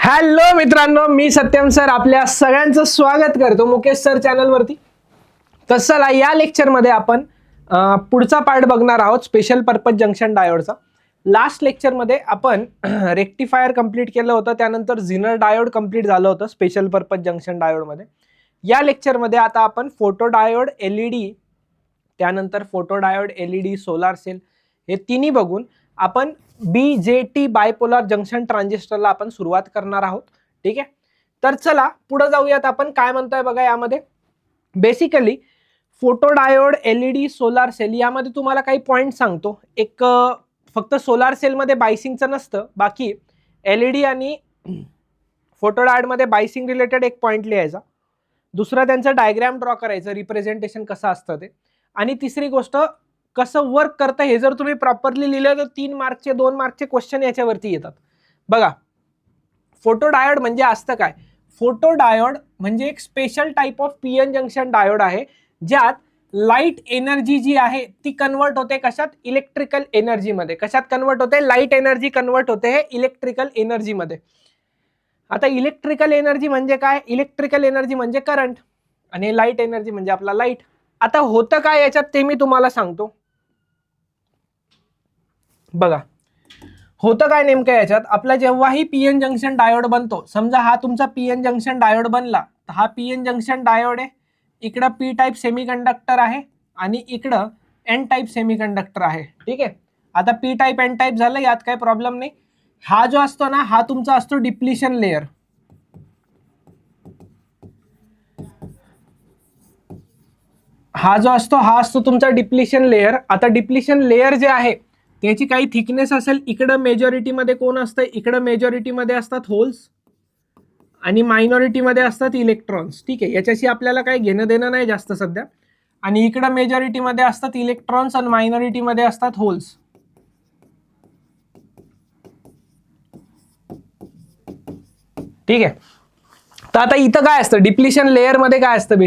Hello मित्रांनो, मी Satyam sir आपल्या सगळ्यांचं स्वागत करतो मुकेश सर चॅनलवरती. तर चला या लेक्चरमध्ये आपण पुढचा पार्ट बघणार आहोत स्पेशल पर्पज जंक्शन डायोडचा. लास्ट लेक्चरमध्ये आपण रेक्टिफायर कंप्लीट केलं होतं, त्यानंतर झिनर डायोड कंप्लीट झालं होतं स्पेशल पर्पज जंक्शन डायोडमध्ये. या लेक्चरमध्ये आता आपण फोटो डायोड एलईडी, त्यानंतर photo diode LED, solar cell हे तिन्ही बघून आपण BJT बायपोलर जंक्शन ट्रान्झिस्टरला आपण सुरुवात करणार आहोत. ठीक आहे, तर चला पुढे जाऊयात. आपण काय म्हणतोय बघा, यामध्ये basically photo diode LED solar cell यामध्ये तुम्हाला काही पॉइंट सांगतो. एक फक्त सोलार सेलमध्ये बायसिंगचं नसतं, बाकी एलईडी आणि फोटो डायोड मध्ये बायसिंग रिलेटेड एक पॉइंट लिहायचा. दुसरा त्यांचा डायग्राम ड्रॉ करायचं, रिप्रेझेंटेशन कसं असतं ते. आणि तिसरी गोष्ट कसं वर्क करतं हे जर तुम्ही प्रॉपरली लिहिलं तर 3 मार्कचे 2 मार्कचे क्वेश्चन याच्यावरती येतात. बघा, फोटो डायोड म्हणजे असतं काय? फोटो डायोड म्हणजे एक special type of PN junction diode आहे, ज्यात लाईट एनर्जी जी आहे ती कन्वर्ट होते कशात? इलेक्ट्रिकल एनर्जी मध्ये. कशात कन्वर्ट होते? लाईट एनर्जी कन्वर्ट होते हे इलेक्ट्रिकल एनर्जी मध्ये. आता इलेक्ट्रिकल एनर्जी म्हणजे काय? इलेक्ट्रिकल एनर्जी म्हणजे करंट आणि लाईट एनर्जी म्हणजे आपला लाईट. आता होतं काय याच्यात ते मी तुम्हाला सांगतो. बघा, होतं काय नेमकं याच्यात? आपला जेव्हाही पीएन जंक्शन डायोड बनतो, समजा हा तुमचा पीएन जंक्शन डायोड बनला, तर हा पीएन जंक्शन डायोड आहे, इकडं पी टाईप सेमीकंडक्टर आहे आणि इकडं एन टाईप सेमीकंडक्टर आहे. ठीक आहे, आता पी टाईप एन टाईप झालं, यात काही प्रॉब्लेम नाही. हा जो असतो ना, हा तुमचा असतो डिप्लिशन लेयर. हा जो असतो हा असतो तुमचा डिप्लिशन लेयर. आता डिप्लिशन लेयर जे आहे त्याची काही थिकनेस असेल. इकडं मेजॉरिटीमध्ये कोण असतं? इकडं मेजॉरिटीमध्ये असतात होल्स आणि मायनॉरिटीमध्ये असतात इलेक्ट्रॉन्स. ठीक आहे, याच्याशी आपल्याला काही घेणं देणं नाही जास्त सध्या. आणि इकडं मेजॉरिटीमध्ये असतात इलेक्ट्रॉन्स आणि मायनॉरिटीमध्ये असतात होल्स. ठीक आहे, तर आता इथं काय असतं? डिप्लिशन लेयर मध्ये काय असतं?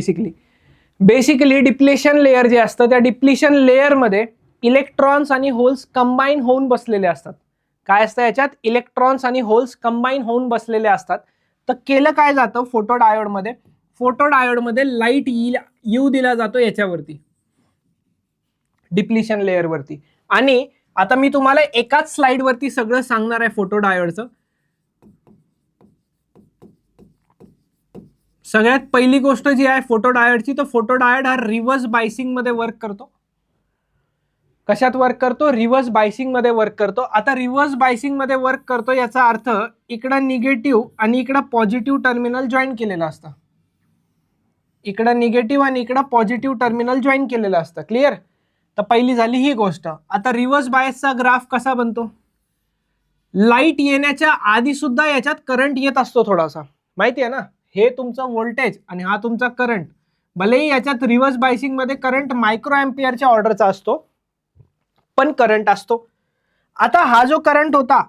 बेसिकली डिप्लेशन लेयर जे असतं त्या डिप्लिशन लेयर मध्ये इलेक्ट्रॉन्स आणि होल्स कंबाईन होऊन बसलेले असतात. काय असतं याच्यात? इलेक्ट्रॉन्स आणि होल्स कंबाईन होऊन बसलेले असतात. तर केलं काय जातं फोटो डायोड मध्ये? फोटो डायोड मध्ये लाईट येऊ दिला जातो याच्यावरती, डिप्लिशन लेयर वरती. आणि आता मी तुम्हाला एकाच स्लाइड वरती सगळं सांगणार आहे फोटो डायोडचं. सगळ्यात पहिली गोष्ट जी आहे फोटो डायोडची, तर फोटो डायोड हा रिव्हर्स बायसिंग मध्ये वर्क करतो. कशात वर्क करतो? रिव्हर्स बायसिंग मध्ये वर्क करतो. आता रिव्हर्स बायसिंग मध्ये वर्क करतो याचा अर्थ इकडं निगेटिव्ह आणि इकडं पॉझिटिव्ह टर्मिनल जॉईन केलेलं असतं. इकडं निगेटिव्ह आणि इकडं पॉझिटिव्ह टर्मिनल जॉईन केलेलं असतं. क्लिअर? तर पहिली झाली ही गोष्ट. आता रिव्हर्स बायसचा ग्राफ कसा बनतो? लाईट येण्याच्या आधी सुद्धा याच्यात करंट येत असतो थोडासा, माहिती आहे ना? हे तुमचं व्होल्टेज आणि हा तुमचा करंट. भलेही याच्यात रिव्हर्स बायसिंग मध्ये करंट मायक्रो एम्पियरच्या ऑर्डरचा असतो, पण करंट असतो. आता हा जो करंट होता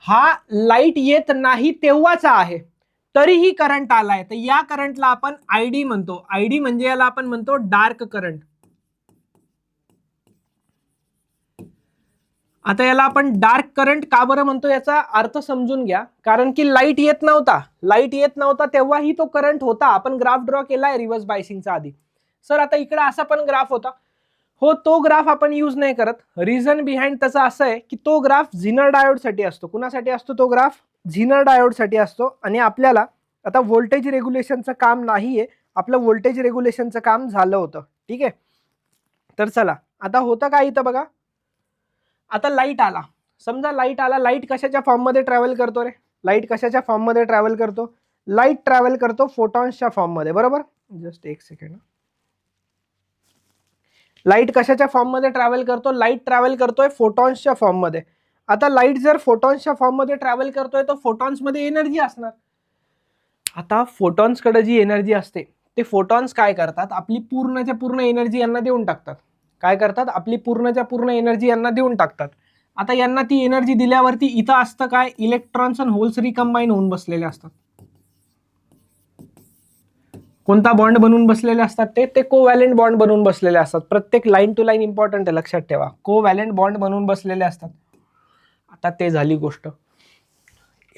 हा लाईट येत नाही तेव्हाचा आहे, तरीही करंट आलाय. तर या करंटला आपण आयडी म्हणतो. आयडी म्हणजे याला आपण म्हणतो डार्क करंट. आता याला आपण डार्क करंट का बरं म्हणतो याचा अर्थ समजून घ्या. कारण की लाईट येत नव्हता तेव्हाही तो करंट होता. आपण ग्राफ ड्रॉ केलाय रिव्हर्स बायसिंगचा आधी. सर आता इकडे असा पण ग्राफ होता. हो, तो ग्राफ आपण यूज नाही करत. रिझन बिहाइंड त्याचा असं आहे की तो ग्राफ झिनर डायोडसाठी असतो. कुणासाठी असतो तो ग्राफ? झिनर डायोडसाठी असतो. आणि आपल्याला आता व्होल्टेज रेग्युलेशनचं काम नाहीये, आपलं व्होल्टेज रेग्युलेशनचं काम झालं होतं. ठीक आहे, तर चला आता होतं काय इथं बघा. आता लाईट आला, समजा लाईट आला. लाईट कशाच्या फॉर्म मध्ये ट्रॅव्हल करतो रे? लाईट कशाच्या फॉर्म मध्ये ट्रॅव्हल करतो? लाईट ट्रॅव्हल करतो फोटॉन्सच्या फॉर्म मध्ये, बरोबर? जस्ट एक सेकंड. लाईट कशाच्या फॉर्म मध्ये ट्रॅव्हल करतो? लाईट ट्रॅव्हल करतोय फोटॉन्सच्या फॉर्म मध्ये. आता लाईट जर फोटॉन्सच्या फॉर्म मध्ये ट्रॅव्हल करतोय तर फोटॉन्स मध्ये एनर्जी असणार. आता फोटॉन्स कडे जी एनर्जी असते ते फोटॉन्स काय करतात? आपली पूर्णच्या पूर्ण एनर्जी यांना देऊन टाकतात. काय करतात? आपली पूर्णच्या पूर्ण एनर्जी यांना देऊन टाकतात. आता यांना ती एनर्जी दिल्यावरती इथं असतं काय? इलेक्ट्रॉन्स आणि होल्स रिकंबाईन होऊन बसलेले असतात. कोणता बॉन्ड बनवून बसलेले असतात? ते कोव्हॅलेंट बॉन्ड बनवून बसलेले असतात. प्रत्येक लाईन टू लाईन इम्पॉर्टंट आहे, लक्षात ठेवा. कोव्हॅलेंट बॉन्ड बनवून बसलेले असतात. आता ते झाली गोष्ट.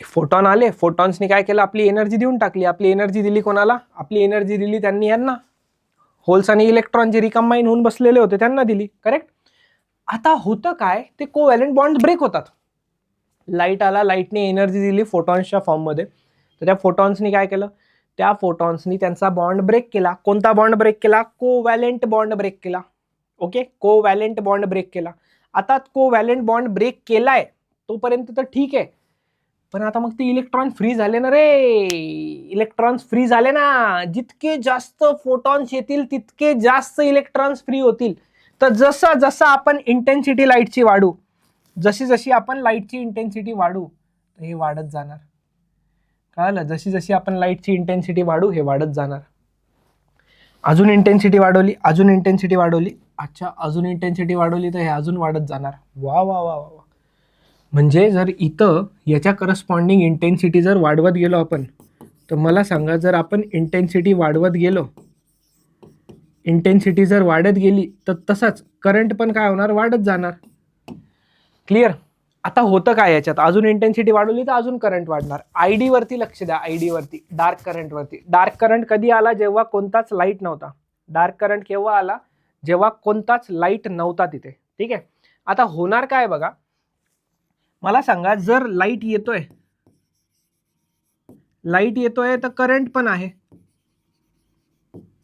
फोटॉन आले, फोटॉन्सनी काय केलं, आपली एनर्जी देऊन टाकली. आपली एनर्जी दिली कोणाला, आपली एनर्जी दिली त्यांनी यांना, होल्स आणि इलेक्ट्रॉन जे रिकम्बाईन होऊन बसलेले होते त्यांना दिली. करेक्ट. आता होतं काय, ते कोव्हॅलेंट बॉन्ड ब्रेक होतात. लाईट आला, लाईटने एनर्जी दिली फोटॉन्सच्या फॉर्ममध्ये, तर त्या फोटॉन्सनी काय केलं, त्या फोटॉन्सनी त्यांचा बॉन्ड ब्रेक केला. कोणता बॉन्ड ब्रेक केला, कोव्हॅलेंट बॉन्ड ब्रेक केला. ओके, कोव्हॅलेंट बॉन्ड ब्रेक केला. आता कोव्हॅलेंट बॉन्ड ब्रेक केलाय तोपर्यंत तर ठीक आहे, पण आता मग ते इलेक्ट्रॉन फ्री झाले ना रे, इलेक्ट्रॉन्स फ्री झाले ना. जितके जास्त फोटॉन्स येतील तितके जास्त इलेक्ट्रॉन्स फ्री होतील. तर जसं जसं आपण इंटेन्सिटी लाईटची वाढू, जशी जशी आपण लाईटची इंटेन्सिटी वाढू, हे वाढत जाणार. कळलं, जशी जशी आपण लाईटची इंटेन्सिटी वाढू हे वाढत जाणार. अजून इंटेन्सिटी वाढवली, अजून इंटेन्सिटी वाढवली, अच्छा अजून इंटेन्सिटी वाढवली तर हे अजून वाढत जाणार. वा वा वा वा. म्हणजे जर इथं याच्या करस्पॉन्डिंग इंटेन्सिटी जर वाढवत गेलो आपण, तर मला सांगा, जर आपण इंटेन्सिटी वाढवत गेलो, इंटेन्सिटी जर वाढत गेली तर तसाच करंट पण काय होणार, वाढत जाणार. क्लिअर. आता होतं काय याच्यात, अजून इंटेन्सिटी वाढवली तर अजून करंट वाढणार. आयडी वरती लक्ष द्या, आयडी वरती, डार्क करंट वरती. डार्क करंट कधी आला, जेव्हा कोणताच लाईट नव्हता. डार्क करंट केव्हा आला, जेव्हा कोणताच लाईट नव्हता तिथे. ठीक आहे. आता होणार काय बघा, मला सांगा, जर लाईट येतोय, लाईट येतोय तर करंट पण आहे,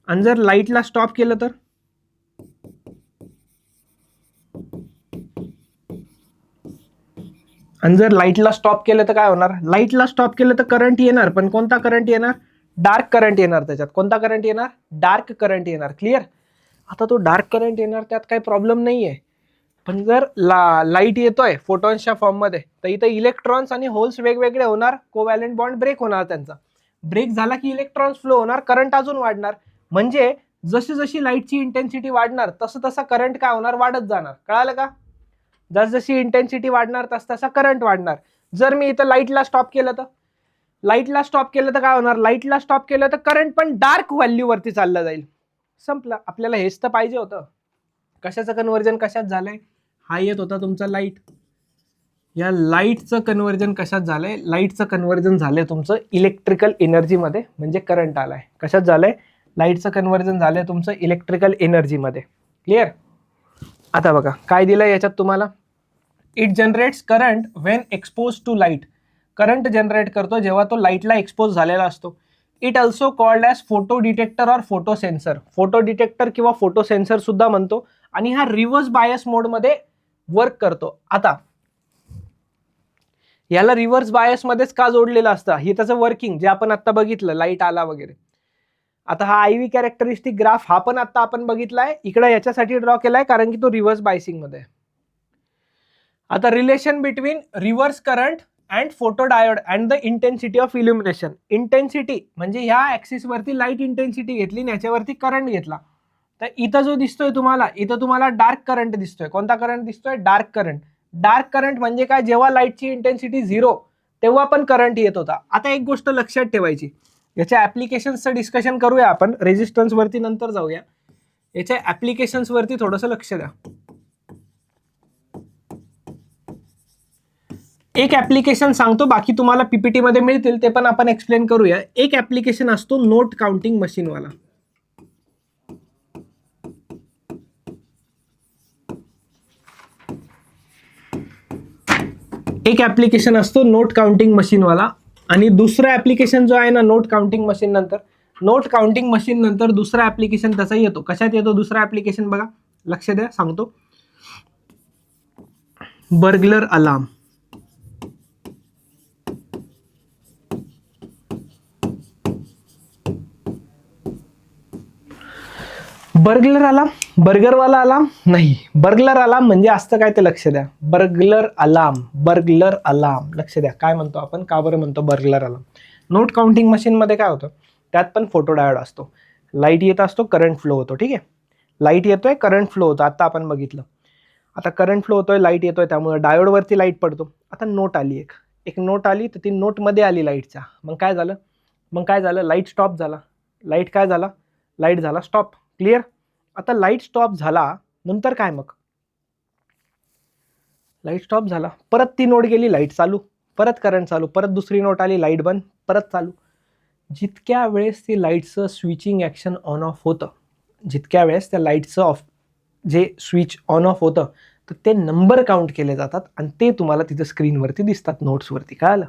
आणि जर लाईटला स्टॉप केलं तर, आणि जर लाईटला स्टॉप केलं तर काय होणार, लाईटला स्टॉप केलं तर करंट येणार, पण कोणता करंट येणार, डार्क करंट येणार. त्याच्यात कोणता करंट येणार, डार्क करंट येणार. क्लिअर. आता तो डार्क करंट येणार, त्यात काही प्रॉब्लेम नाहीये. पण जर लाईट येतोय फोटॉन्सच्या फॉर्ममध्ये, तर इथं इलेक्ट्रॉन्स आणि होल्स वेगवेगळे होणार, कोव्हॅलेंट बॉन्ड ब्रेक होणार. त्यांचा ब्रेक झाला की इलेक्ट्रॉन्स फ्लो होणार, करंट अजून वाढणार. म्हणजे जशी जशी लाईटची इंटेन्सिटी वाढणार तसं तसा करंट काय होणार, वाढत जाणार. कळालं का, जसजशी इंटेन्सिटी वाढणार तस तसा करंट वाढणार. जर मी इथं लाईटला स्टॉप केलं तर, लाईटला स्टॉप केलं तर काय होणार, लाईटला स्टॉप केलं तर करंट पण डार्क व्हॅल्यू वरती चाललं जाईल. संपलं. आपल्याला हेच तर पाहिजे होतं. कशाचं कन्व्हर्जन कशात झालंय, हा येत होता तुमचा लाईट, या लाईटचं कन्व्हर्जन कशात झालंय, लाईटचं कन्व्हर्जन झालंय तुमचं इलेक्ट्रिकल एनर्जीमध्ये, म्हणजे करंट आलाय. कशात झालंय, लाईटचं कन्व्हर्जन झालंय तुमचं इलेक्ट्रिकल एनर्जीमध्ये. क्लिअर. आता बघा काय दिलंय याच्यात तुम्हाला, it generates current when expose to light. Current generate करतो जेव्हा तो लाईटला एक्सपोज झालेला असतो. It also called as photo detector और फोटो सेन्सर. फोटो डिटेक्टर किंवा फोटो सेन्सर सुद्धा म्हणतो. आणि हा रिव्हर्स बायस मोडमध्ये वर्क करतो. आता याला रिव्हर्स बायस मध्येच का जोडलेलं असतं, हे त्याचं वर्किंग जे आपण आता बघितलं, लाईट आला वगैरे. आता हा IV कॅरेक्टरिस्टिक ग्राफ हा पण आता आपण बघितलाय, इकडे याच्यासाठी ड्रॉ केलाय कारण की तो रिव्हर्स बायसिंग मध्ये. आता relation between reverse current and photo diode and the intensity of illumination. Intensity म्हणजे ह्या ऍक्सिस वरती लाईट इंटेन्सिटी घेतली आणि याच्यावरती करंट घेतला. तर इथं जो दिसतोय तुम्हाला, इथं तुम्हाला डार्क करंट दिसतोय. कोणता करंट दिसतोय, डार्क करंट. डार्क करंट म्हणजे काय, जेव्हा लाईटची इंटेन्सिटी 0 तेव्हा पण करंट येत होता. आता एक गोष्ट लक्षात ठेवायची, याच्या ऍप्लिकेशन्सचं डिस्कशन करूया आपण, रेजिस्टन्स वरती नंतर जाऊया. याच्या ऍप्लिकेशन्स वरती थोडंसं लक्ष द्या. एक ऍप्लिकेशन सांगतो, बाकी तुम्हाला पीपीटी मध्ये मिळतील, ते पण आपण एक्सप्लेन करूया. एक ऍप्लिकेशन असतो नोट काउंटिंग मशीन वाला. एक ऍप्लिकेशन असतो नोट काउंटिंग मशीन वाला, आणि दुसरा ऍप्लिकेशन जो आहे ना नोट काउंटिंग मशीन नंतर, नोट काउंटिंग मशीन नंतर दुसरा ऍप्लिकेशन त्याचा येतो. कशात येतो दुसरा ऍप्लिकेशन बघा, लक्ष द्या, सांगतो. Burglar alarm. बर्गलर अलार्म, बर्गरवाला अलार्म नाही, बर्गलर अलार्म म्हणजे असतं काय ते लक्ष द्या. बर्गलर अलार्म, बर्गलर अलार्म, लक्ष द्या काय म्हणतो आपण, का बरं म्हणतो burglar alarm. Note counting machine मध्ये काय होतं, त्यात पण फोटो डायोड असतो. लाईट येत असतो, करंट फ्लो होतो. ठीक आहे, लाईट येतोय, करंट फ्लो होतो. आता आपण बघितलं. आता करंट फ्लो होतोय, लाईट येतोय, त्यामुळे डायोड वरती लाईट पडतो. आता नोट आली, एक नोट आली, तर ती नोट मध्ये आली लाईटचा. मग काय झालं, लाईट स्टॉप झाला. लाईट काय झाला, लाईट झाला स्टॉप. क्लिअर. आता लाईट स्टॉप झाला नंतर काय, मग लाईट स्टॉप झाला, परत ती नोट गेली, लाईट चालू. परत करंट चालू, परत दुसरी नोट आली, लाईट बंद, परत चालू. जितक्या वेळेस ते लाईटचं स्विचिंग ॲक्शन ऑन ऑफ होतं, जितक्या वेळेस त्या लाईटचं ऑफ जे स्विच ऑन ऑफ होतं, तर ते नंबर काउंट केले जातात आणि ते तुम्हाला तिथं स्क्रीनवरती दिसतात, नोट्सवरती. कळालं?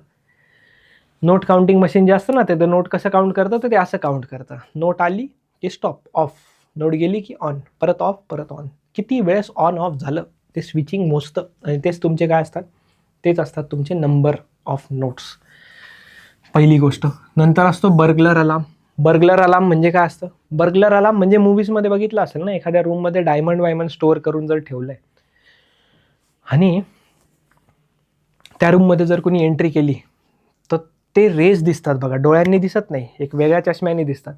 नोट काउंटिंग मशीन जे असतं ना, ते नोट कसं काउंट करतं, तर ते असं काउंट करतं. नोट आली की स्टॉप, ऑफ. नोट गेली की ऑन, परत ऑफ, परत ऑन. किती वेळेस ऑन ऑफ झालं ते स्विचिंग मोजतं आणि तेच तुमचे काय असतात, तेच असतात तुमचे नंबर ऑफ नोट्स. पहिली गोष्ट. नंतर असतो बर्गलर अलार्म. बर्गलर अलार्म म्हणजे काय असतं? बर्गलर अलार्म म्हणजे मूवीजमध्ये बघितलं असेल ना, एखाद्या रूममध्ये डायमंड स्टोअर करून जर ठेवलंय आणि त्या रूममध्ये जर कोणी एंट्री केली तर ते रेज दिसतात बघा, डोळ्यांनी दिसत नाही, एक वेगळ्या चष्म्याने दिसतात.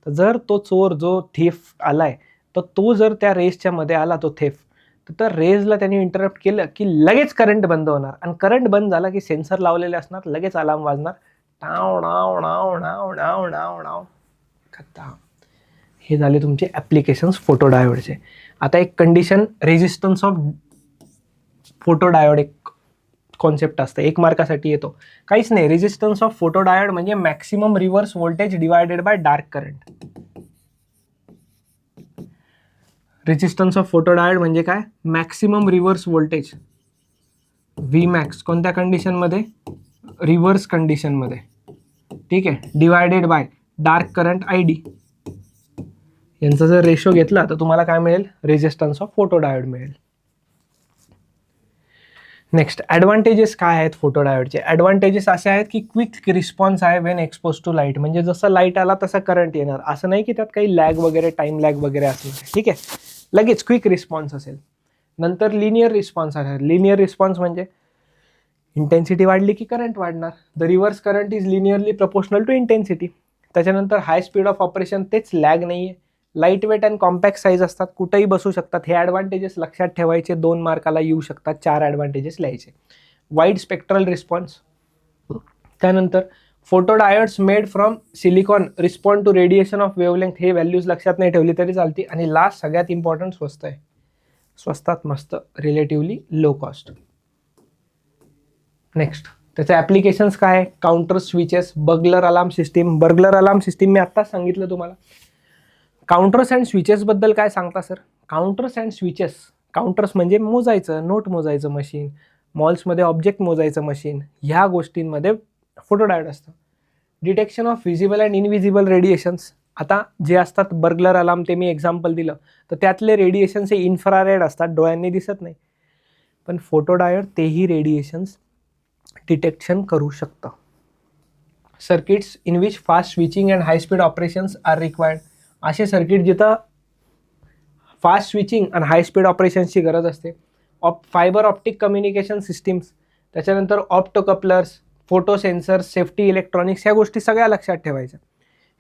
तर जर तो चोर, जो थेफ आलाय, तर तो जर त्या रेसच्या मध्ये आला, तो थेफ, तर त्या रेजला त्यांनी इंटरप्ट केलं की लगेच करंट बंद होणार आणि करंट बंद झाला की सेन्सर लावलेले असणार, लगेच अलार्म वाजणार, टाव नाव नाव नाव नाव नाव नाव. खतम. हे झाले तुमचे ॲप्लिकेशन्स फोटो डायोडचे. आता एक condition, resistance of photo diode एक कॉन्सेप्ट असतं, 1 मार्कासाठी येतो. काहीच नाही, रेजिस्टन्स ऑफ फोटो डायोड म्हणजे maximum reverse voltage divided by dark current. Resistance of photo diode म्हणजे काय? Maximum reverse voltage V max कोणत्या कंडिशनमध्ये? रिव्हर्स कंडिशनमध्ये. ठीक आहे, divided by dark current I D. यांचा जर रेशो घेतला तर तुम्हाला काय मिळेल? रेजिस्टन्स ऑफ फोटो डायोड मिळेल. नेक्स्ट, ॲडव्हान्टेजेस काय आहेत फोटो डायोडचे? ॲडव्हान्टेजेस असे आहेत की क्विक रिस्पॉन्स आहे वेन एक्सपोज टू लाईट. म्हणजे जसं लाईट आला तसं करंट येणार, असं नाही की त्यात काही लॅग वगैरे, टाईम लॅग वगैरे असेल. ठीक आहे, लगेच क्विक रिस्पॉन्स असेल. नंतर लिनियर रिस्पॉन्स आहे. लिनियर रिस्पॉन्स म्हणजे इंटेन्सिटी वाढली की करंट वाढणार. The reverse current is linearly proportional to intensity. त्याच्यानंतर हाय स्पीड ऑफ ऑपरेशन, तेच लॅग नाही आहे. Light weight and compact size असतात, कुठेही बसू शकतात. हे ॲडव्हान्टेजेस लक्षात ठेवायचे, 2 मार्काला येऊ शकतात, 4 ॲडव्हान्टेजेस लिहायचे. Wide spectral response. त्यानंतर photo diodes made from silicon respond to radiation of wavelength. हे व्हॅल्यूज लक्षात नाही ठेवली तरी चालते. आणि लास्ट, सगळ्यात इम्पॉर्टंट, स्वस्त आहे. स्वस्तात मस्त, रिलेटिव्हली लो कॉस्ट. नेक्स्ट, त्याचे ॲप्लिकेशन्स काय? Counter switches, burglar alarm system. Burglar alarm system मी आत्ताच सांगितलं तुम्हाला. काउंटर्स अँड स्विचेसबद्दल काय सांगता सर? काउंटर्स अँड स्विचेस, काउंटर्स म्हणजे मोजायचं, नोट मोजायचं मशीन, मॉल्समध्ये ऑब्जेक्ट मोजायचं मशीन, ह्या गोष्टींमध्ये फोटो डायोड असतं. Detection of visible and invisible radiations. आता जे असतात बर्गलर अलार्म, ते मी एक्झाम्पल दिलं, तर त्यातले रेडिएशन्स हे इन्फ्रारेड असतात, डोळ्यांनी दिसत नाही. पण फोटो डायोड तेही रेडिएशन्स डिटेक्शन करू शकतं. Circuits in which fast switching and high speed operations are required. असे सर्किट जिथं फास्ट स्विचिंग आणि हाय स्पीड ऑपरेशन्सची गरज असते. फायबर ऑप्टिक कम्युनिकेशन सिस्टीम्स, त्याच्यानंतर ऑप्टोकपलर्स, फोटो सेन्सर्स, सेफ्टी इलेक्ट्रॉनिक्स, ह्या गोष्टी सगळ्या लक्षात ठेवायच्या.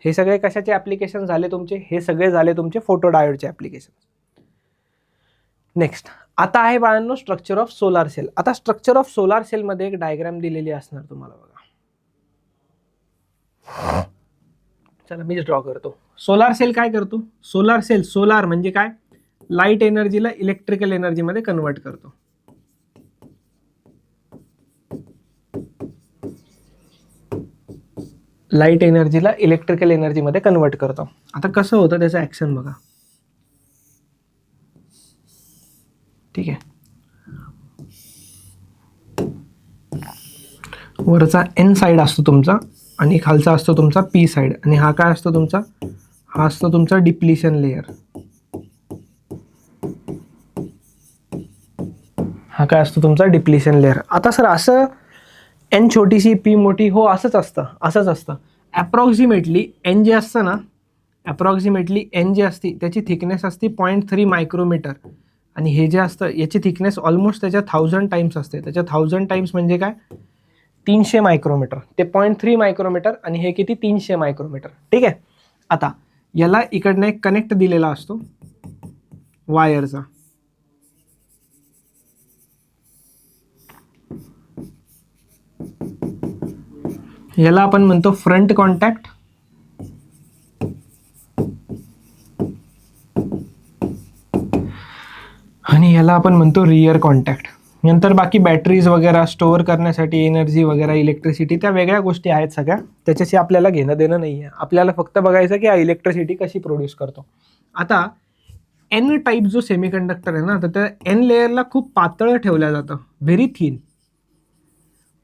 हे सगळे कशाचे ॲप्लिकेशन झाले तुमचे? हे सगळे झाले तुमचे फोटो डायोडचे ॲप्लिकेशन. नेक्स्ट, आता आहे बाळांनो स्ट्रक्चर ऑफ सोलार सेल. आता स्ट्रक्चर ऑफ सोलार सेलमध्ये एक डायग्राम दिलेली असणार तुम्हाला बघा. चला मीच ड्रॉ करतो. सोलार सेल काय करतो? सोलार सेल, सोलार म्हणजे काय? लाईट एनर्जीला इलेक्ट्रिकल एनर्जीमध्ये कन्वर्ट करतो. लाईट एनर्जीला इलेक्ट्रिकल एनर्जीमध्ये कन्वर्ट करतो. आता कसं होतं त्याचं ॲक्शन बघा. ठीक आहे, वरचा एन साईड असतो तुमचा आणि खालचा असतो तुमचा पी साईड. आणि हा काय असतो तुमचा? हा असतो तुमचा डिप्लिशन लेयर. हा काय असतो तुमचा? Depletion layer. आता सर असं एन छोटीशी पी मोठी, हो असंच असतं, असंच असतं. ॲप्रॉक्सिमेटली एन जे असतं ना, ॲप्रॉक्सिमेटली एन जी असती त्याची थिकनेस असते 0.3 मायक्रोमीटर. आणि हे जे असतं याची थिकनेस ऑलमोस्ट त्याच्या 1000 टाइम्स असते. त्याच्या 1000 टाइम्स म्हणजे काय? 300 मायक्रोमीटर. ते 0.3 मायक्रोमीटर आणि हे किती? 300 मायक्रोमीटर. ठीक आहे. आता याला इकडनं एक कनेक्ट दिलेला असतो वायरचा. याला आपण म्हणतो फ्रंट कॉन्टॅक्ट आणि याला आपण म्हणतो रियर कॉन्टॅक्ट. नंतर बाकी बॅटरीज वगैरे स्टोअर करण्यासाठी एनर्जी वगैरे इलेक्ट्रिसिटी त्या वेगळ्या गोष्टी आहेत सगळ्या, त्याच्याशी आपल्याला घेणं देणं नाही आहे. आपल्याला फक्त बघायचं की हा इलेक्ट्रिसिटी कशी प्रोड्यूस करतो. आता एन टाईप जो सेमीकंडक्टर आहे ना, तर त्या एन लेअरला खूप पातळ ठेवलं जातं, very thin,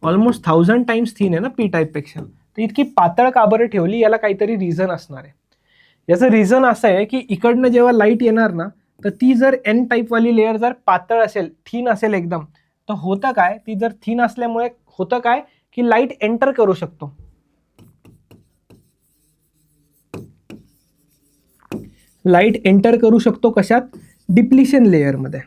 almost 1000 times thin आहे ना पी टाईपपेक्षा. तर इतकी पातळ का बरं ठेवली, याला काहीतरी रिझन असणार आहे. याचं रिझन असं आहे की इकडनं जेव्हा लाईट येणार ना, तर ती जर एन टाईपवाली लेअर जर पातळ असेल, थिन असेल एकदम, तर होतं काय, ती जर थिन असल्यामुळे होतं काय की लाईट एंटर करू शकतो. लाईट एंटर करू शकतो कशात, डिप्लिशन लेअरमध्ये.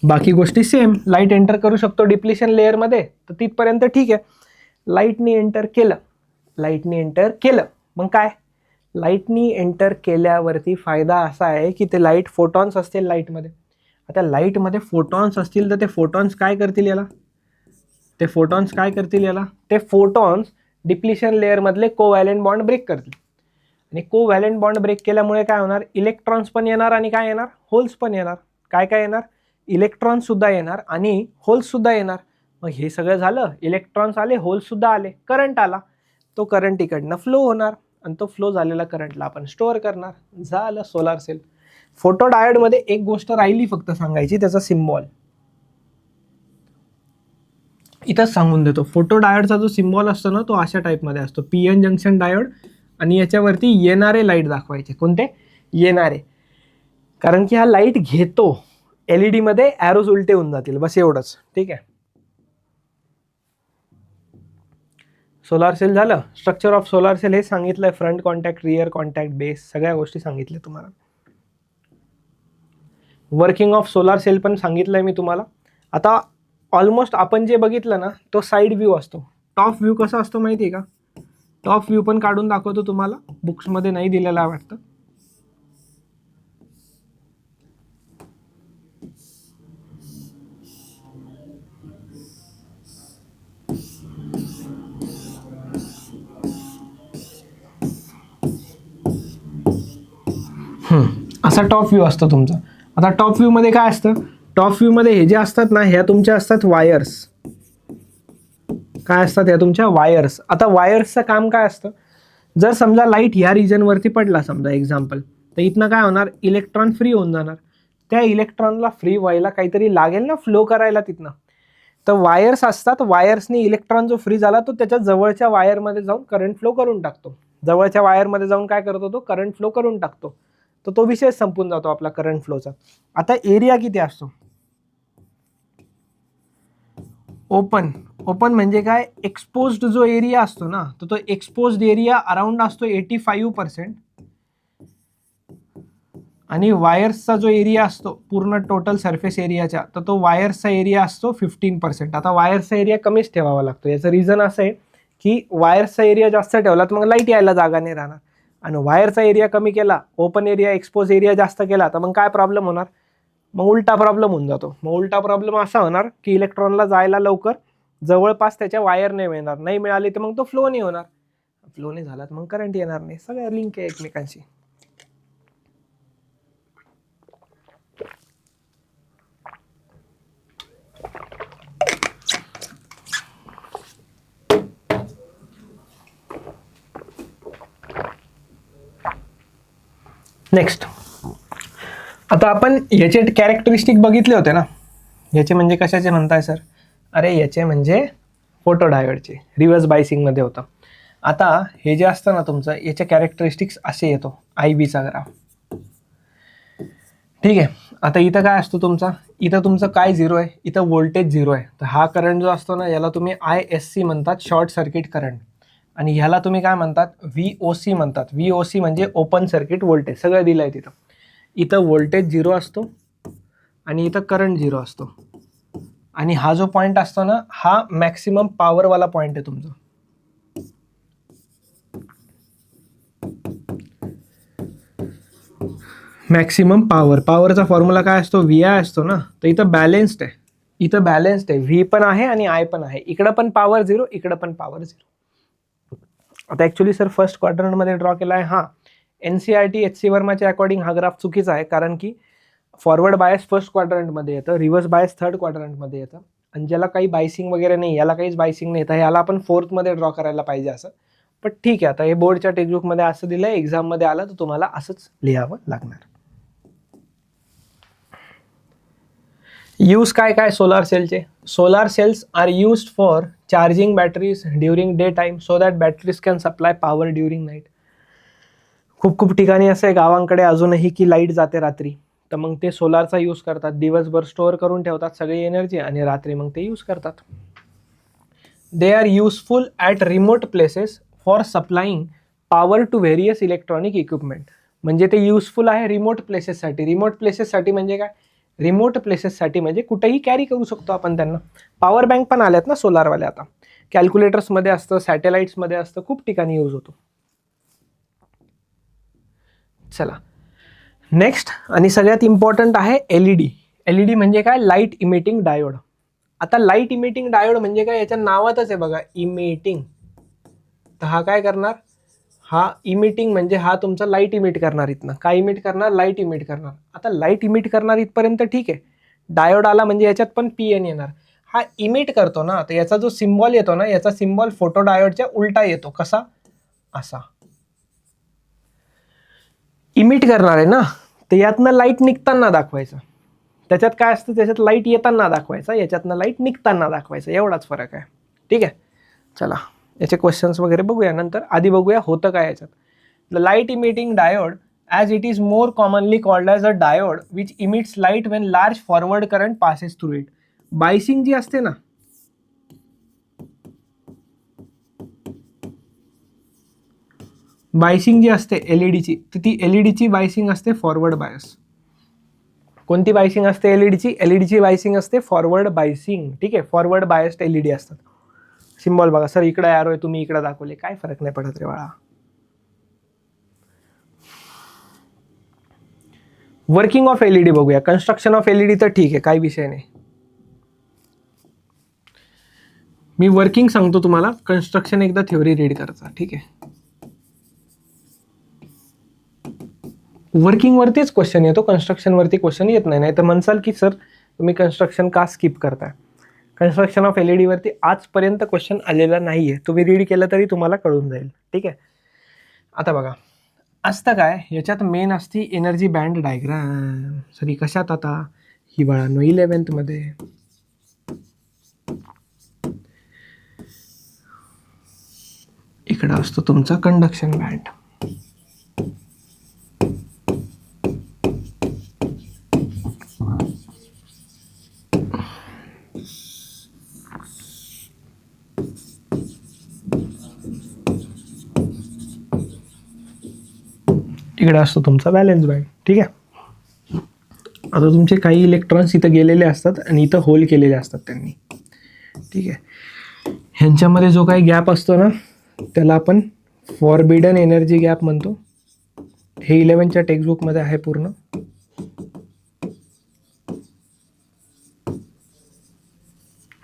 बाकी गोष्टी सेम, लाईट एंटर करू शकतो डिप्लिशन लेअरमध्ये, तर तिथपर्यंत ठीक आहे. लाईटनी एंटर केलं, मग काय, लाईटनी एंटर केल्यावरती फायदा असा आहे की ते लाईट फोटॉन्स असतील लाईटमध्ये. आता लाईटमध्ये फोटॉन्स असतील तर ते फोटॉन्स काय करतील याला, ते फोटॉन्स डिप्लिशन लेअरमधले कोव्हॅलेंट बॉन्ड ब्रेक करतील. आणि कोव्हॅलेंट बॉन्ड ब्रेक केल्यामुळे काय होणार, इलेक्ट्रॉन्स पण येणार आणि काय येणार, होल्स पण येणार. काय येणार, इलेक्ट्रॉन्स सुद्धा येणार आणि होल्स सुद्धा येणार. मग हे सगळं झालं, इलेक्ट्रॉन्स आले, होल्स सुद्धा आले, करंट आला, तो करंट इकडनं फ्लो होणार आणि तो फ्लो झालेला करंटला आपण स्टोअर करणार. झालं सोलार सेल. फोटो डायोडमध्ये एक गोष्ट राहिली फक्त सांगायची, त्याचा सिम्बॉल इथंच सांगून देतो. फोटो डायोडचा जो सिम्बॉल असतो ना, तो अशा टाईपमध्ये असतो, पी एन जंक्शन डायोड, आणि याच्यावरती येणारे लाईट दाखवायचे. कोणते येणारे, कारण की हा लाईट घेतो, एलईडी मध्ये ॲरोज उलटे होऊन जातील, बस एवढंच. ठीक आहे. सोलार सेल झालं. स्ट्रक्चर ऑफ सोलार सेल हे सांगितलंय, front contact, rear contact, base, सगळ्या गोष्टी सांगितल्या तुम्हाला. वर्किंग ऑफ सोलार सेल पण सांगितलंय मी तुम्हाला. आता ऑलमोस्ट आपण जे बघितलं ना, तो साईड व्ह्यू असतो. टॉप व्ह्यू कसा असतो माहिती आहे का, टॉप व्ह्यू पण काढून दाखवतो तुम्हाला, बुक्समध्ये नाही दिलेला वाटतं. असा टॉप व्ह्यू असतो तुमचा. आता टॉप व्ह्यू मध्ये काय असतं, टॉप व्ह्यू मध्ये हे जे असतात ना, ह्या तुमच्या असतात वायर्स. काय असतात, ह्या तुमच्या वायर्स. आता वायर्सचं काम काय असतं, जर समजा लाईट ह्या रिजनवरती पडला समजा एक्झाम्पल, तर इथनं काय होणार, इलेक्ट्रॉन फ्री होऊन जाणार. त्या इलेक्ट्रॉनला फ्री व्हायला काहीतरी लागेल ना, फ्लो करायला तिथनं. तर वायर्स असतात, वायर्सनी इलेक्ट्रॉन जो फ्री झाला तो त्याच्या जवळच्या वायरमध्ये जाऊन करंट फ्लो करून टाकतो. जवळच्या वायरमध्ये जाऊन काय करतो, तो करंट फ्लो करून टाकतो. तर तो विषय संपून जातो आपला करंट फ्लोचा. आता एरिया किती असतो, ओपन म्हणजे काय, एक्सपोज्ड जो एरिया असतो ना, तर तो एक्सपोज्ड एरिया अराउंड असतो 85%. आणि वायर्सचा जो एरिया असतो पूर्ण टोटल सरफेस एरियाचा, तर तो वायर्सचा एरिया असतो 15%. आता वायर्सचा एरिया कमीच ठेवावा लागतो. याचं रिझन असं आहे की वायर्सचा एरिया जास्त ठेवला तर मग लाईट यायला जागा नाही राहणार, आणि वायरचा एरिया कमी केला, ओपन एरिया, एक्सपोज एरिया जास्त केला, तर मग काय प्रॉब्लेम होणार, मग उलटा प्रॉब्लेम होऊन जातो. मग उलटा प्रॉब्लेम असा होणार की इलेक्ट्रॉनला जायला लवकर जवळपास त्याच्या वायर नाही मिळणार, नाही मिळाली तर मग तो फ्लो नाही होणार, फ्लो नाही झाला तर मग करंट येणार नाही. सगळ्या लिंक आहे एकमेकांशी. नेक्स्ट, आता आपण याचे कॅरेक्टरिस्टिक बघितले होते ना. याचे म्हणजे कशाचे म्हणताय सर, अरे याचे म्हणजे फोटो डायोडचे, रिव्हर्स बायसिंगमध्ये होतं. आता हे जे असतं ना तुमचं, याचे कॅरेक्टरिस्टिक्स असे येतो, आय बीचा ग्राफ. ठीक आहे. आता इथं काय असतो तुमचा, इथं तुमचं काय झिरो आहे, इथं व्होल्टेज झिरो आहे. तर हा करंट जो असतो ना, याला तुम्ही ISC म्हणतात, शॉर्ट सर्किट करंट. आणि ह्याला तुम्ही काय म्हणतात, VOC म्हणतात. VOC म्हणजे ओपन सर्किट व्होल्टेज. सगळं दिलं आहे तिथं. इथं व्होल्टेज झिरो असतो आणि इथं करंट झिरो असतो. आणि हा जो पॉईंट असतो ना, हा मॅक्सिमम पॉवरवाला पॉईंट आहे तुमचा. मॅक्सिमम पॉवरचा फॉर्म्युला काय असतो, VI असतो ना. तर इथं बॅलेन्स्ड आहे, इथं बॅलेन्स्ड आहे, V पण आहे आणि I पण आहे. इकडं पण पॉवर झिरो, इकडं पण पॉवर झिरो. आता ऍक्च्युली सर फर्स्ट क्वाड्रंटमध्ये ड्रॉ केला आहे, हा NCERT HC वर्माच्या अकॉर्डिंग हा ग्राफ चुकीचा आहे, कारण की फॉरवर्ड बायस फर्स्ट क्वाड्रंटमध्ये येतं, रिव्हर्स बायस थर्ड क्वाड्रंटमध्ये येतं, आणि ज्याला काही बायसिंग वगैरे नाही, याला काहीच बायसिंग नाही, तर याला आपण फोर्थमध्ये ड्रॉ करायला पाहिजे असं. पण ठीक आहे, आता हे बोर्डच्या टेक्स्टबुकमध्ये असं दिलं आहे, एक्झाममध्ये आलं तर तुम्हाला असंच लिहावं लागणार. यूज काय काय सोलार सेलचे? Solar cells are used for charging batteries during day time so that batteries can supply power during night. खूप खूप ठिकाणी असं आहे गावांकडे अजूनही की लाईट जाते रात्री, तर मग ते सोलारचा यूज करतात, दिवसभर स्टोअर करून ठेवतात सगळी एनर्जी आणि रात्री मग ते यूज करतात. They are useful at remote places for supplying power to various electronic equipment. म्हणजे ते युजफुल आहे रिमोट प्लेसेससाठी. रिमोट प्लेसेससाठी म्हणजे काय? रिमोट प्लेसेससाठी म्हणजे कुठेही कॅरी करू शकतो आपण त्यांना. पॉवर बँक पण आल्यात ना सोलारवाले आता, कॅल्क्युलेटर्समध्ये असतं, सॅटेलाइट्समध्ये असतं, खूप ठिकाणी यूज होतो. चला नेक्स्ट आणि सगळ्यात इम्पॉर्टंट आहे LED. LED म्हणजे काय? Light emitting diode. आता लाईट इमिटिंग डायोड म्हणजे काय? याच्या नावातच आहे बघा, इमिटिंग. तर हा काय करणार? हा इमिटिंग म्हणजे हा तुमचा लाईट इमिट करणार. इथनं काय इमिट करणार? लाईट इमिट करणार. आता लाईट इमिट करणार इथपर्यंत ठीक आहे. डायोड आला म्हणजे याच्यात पण PN येणार. हा इमिट करतो ना, तर याचा जो सिम्बॉल येतो ना, याचा सिम्बॉल फोटो डायोडच्या उलटा येतो. कसा? असा. इमिट करणार आहे ना, तर यातनं लाईट निघताना दाखवायचं. त्याच्यात काय असतं? त्याच्यात लाईट येताना दाखवायचा, याच्यातनं लाईट निघताना दाखवायचं, एवढाच फरक आहे. ठीक आहे. चला याचे क्वेश्चन्स वगैरे बघूया नंतर. आधी बघूया होतं काय याच्यात. The light emitting diode as it is more commonly called as a diode which emits light when large forward current passes through it. Biasing जी असते ना, बायसिंग जी असते एलईडीची, तर ती एलईडीची बायसिंग असते फॉरवर्ड बायस. कोणती बायसिंग असते एलईडीची? एलईडीची बायसिंग असते फॉरवर्ड बायसिंग. ठीक आहे, फॉरवर्ड बायस्ड एलईडी असतात. सिम्बॉल बघा सर, इकडे यार तुम्ही इकडे दाखवले, काय फरक नाही पडत रे बाळा. वर्किंग ऑफ एलईडी बघूया. कन्स्ट्रक्शन ऑफ एलईडी तर ठीक आहे, काही विषय नाही. मी वर्किंग सांगतो तुम्हाला, कन्स्ट्रक्शन एकदा थ्योरी रीड करायचा. ठीक आहे, वर्किंग वरतीच क्वेश्चन येतो, कन्स्ट्रक्शन वरती क्वेश्चन येत नाही. नाही तर म्हणसाल की सर तुम्ही कन्स्ट्रक्शन का स्किप करताय. कन्स्ट्रक्शन ऑफ एलईडी वरती आजपर्यंत क्वेश्चन आलेला नाहीये, तुम्ही रीड केलं तरी तुम्हाला कळून जाईल. ठीक आहे. आता बघा असतं काय, याच्यात मेन असती एनर्जी बँड डायग्राम. सॉरी कशात? आता हिवाळा 11th मध्ये. इकडं असतो तुमचा कंडक्शन बँड. इकडे असतो तुमचा बॅलन्स बँड. ठीक आहे. आता तुमचे काही इलेक्ट्रॉन्स इथं गेलेले असतात आणि इथं होल केलेले असतात त्यांनी. ठीक आहे. ह्यांच्यामध्ये जो काही गॅप असतो ना, त्याला आपण फॉरबिडन एनर्जी गॅप म्हणतो. हे 11च्या टेक्स्टबुकमध्ये आहे पूर्ण.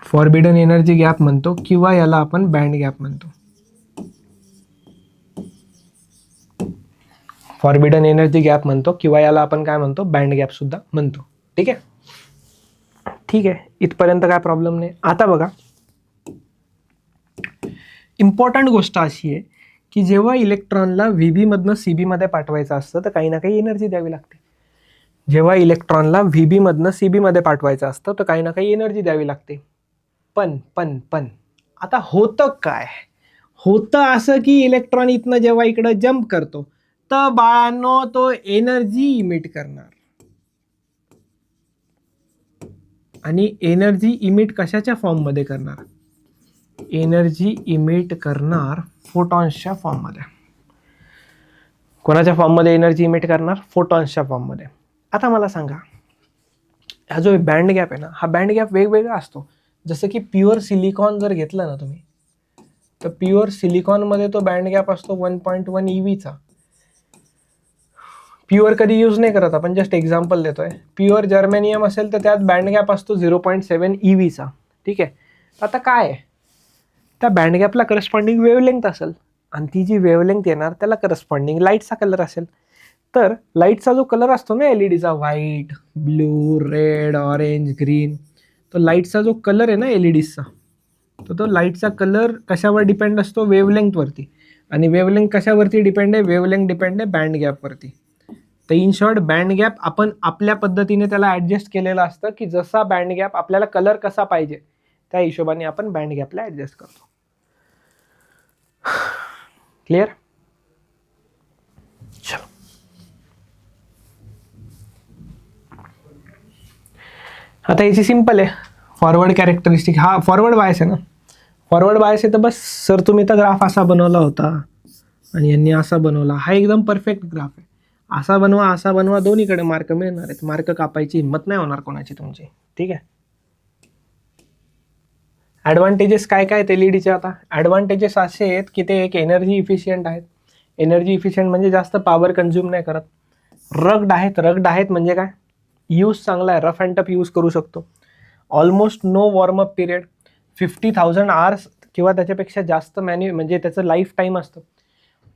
फॉरबिडन एनर्जी गॅप म्हणतो किंवा याला आपण बँड गॅप म्हणतो. फॉरबिडन एनर्जी गॅप म्हणतो किंवा याला आपण काय म्हणतो? बँड गॅप सुद्धा म्हणतो. ठीक आहे. ठीक आहे, इथपर्यंत काय प्रॉब्लेम नाही. आता बघा इम्पॉर्टंट गोष्ट अशी आहे की जेव्हा इलेक्ट्रॉनला व्हीबी मधनं सीबी मध्ये पाठवायचं असतं तर काही ना काही एनर्जी द्यावी लागते. जेव्हा इलेक्ट्रॉनला व्हीबी मधनं सीबी मध्ये पाठवायचं असतं तर काही ना काही एनर्जी द्यावी लागते. पण आता होतं काय? होतं असं की इलेक्ट्रॉन इथनं जेव्हा इकडं जम्प करतो तर बाळांनो तो एनर्जी इमिट करणार. आणि एनर्जी इमिट कशाच्या फॉर्ममध्ये करणार? एनर्जी इमिट करणार फोटॉन्सच्या फॉर्ममध्ये. कोणाच्या फॉर्ममध्ये एनर्जी इमिट करणार? फोटॉन्सच्या फॉर्ममध्ये. आता मला सांगा, हा जो बँड गॅप आहे ना, हा बँड गॅप वेगवेगळा असतो. जसं की प्युअर सिलिकॉन जर घेतलं ना तुम्ही, तर प्युअर सिलिकॉनमध्ये तो बँड गॅप असतो 1.1 EVचा. प्युअर कधी यूज नाही करत आपण, जस्ट एक्झाम्पल देतोय. प्युअर जर्मेनियम असेल तर त्यात बँड गॅप असतो 0.7 EVचा. ठीक आहे. आता काय आहे, त्या बँड गॅपला करस्पॉन्डिंग वेव्हलेंग्थ असेल. आणि ती जी वेवलेंथ येणार त्याला करस्पॉन्डिंग लाईटचा कलर असेल. तर लाईटचा जो कलर असतो ना एलईडीचा, white, blue, red, orange, green, तो लाईटचा जो कलर आहे ना एलईडीचा, तो लाईटचा कलर कशावर डिपेंड असतो? वेवलेंथवरती. आणि वेवलेंथ कशावरती डिपेंड आहे? वेवलेंथ डिपेंड आहे बँड गॅपवरती. तर इन शॉर्ट बँड गॅप आपण आपल्या पद्धतीने त्याला ॲडजस्ट केलेलं असतं की जसा बँड गॅप आपल्याला कलर कसा पाहिजे त्या हिशोबाने आपण बँड गॅपला ॲडजस्ट करतो. क्लिअर? चलो, आता याची सिंपल आहे. फॉरवर्ड कॅरेक्टरिस्टिक, हा फॉरवर्ड बायस आहे ना. फॉरवर्ड बायस आहे तर बस सर तुम्ही तर ग्राफ असा बनवला होता आणि यांनी असा बनवला, हा एकदम परफेक्ट ग्राफ आहे. असा बनवा, दोन्हीकडे मार्क मिळणार आहेत. मार्क कापायची हिंमत नाही होणार कोणाची तुमची. ठीक आहे. ॲडव्हान्टेजेस काय काय आहेत एलईडीचे? आता ॲडव्हान्टेजेस असे आहेत की ते एक एनर्जी इफिशियंट आहेत. एनर्जी इफिशियंट म्हणजे जास्त पॉवर कन्झ्युम नाही करत. रग्ड आहेत म्हणजे काय? यूज चांगला आहे, रफ अँड टफ यूज करू शकतो. Almost no warmup period, 50,000 hours किंवा त्याच्यापेक्षा जास्त म्हणजे त्याचं लाईफ टाईम असतं.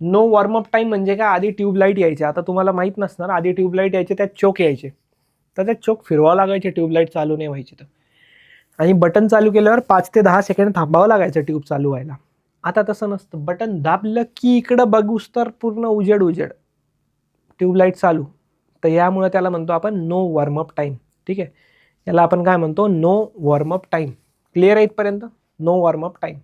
नो वॉर्मअप टाईम म्हणजे काय? आधी ट्यूबलाईट यायचे, आता तुम्हाला माहीत नसणार, आधी ट्यूबलाईट यायचे त्यात चोक यायचे, तर त्यात चोक फिरवावं लागायचे ट्यूबलाईट चालू नाही व्हायची तर. आणि बटन चालू केल्यावर 5 ते 10 सेकंड थांबावं लागायचं ट्यूब चालू व्हायला. आता तसं नसतं, बटन दाबलं की इकडं बघूस तर पूर्ण उजेड ट्यूबलाईट चालू. तर यामुळे त्याला म्हणतो आपण नो वॉर्मअप टाईम. ठीक आहे, याला आपण काय म्हणतो? No warmup time. क्लिअर आहे इथपर्यंत? No warmup time.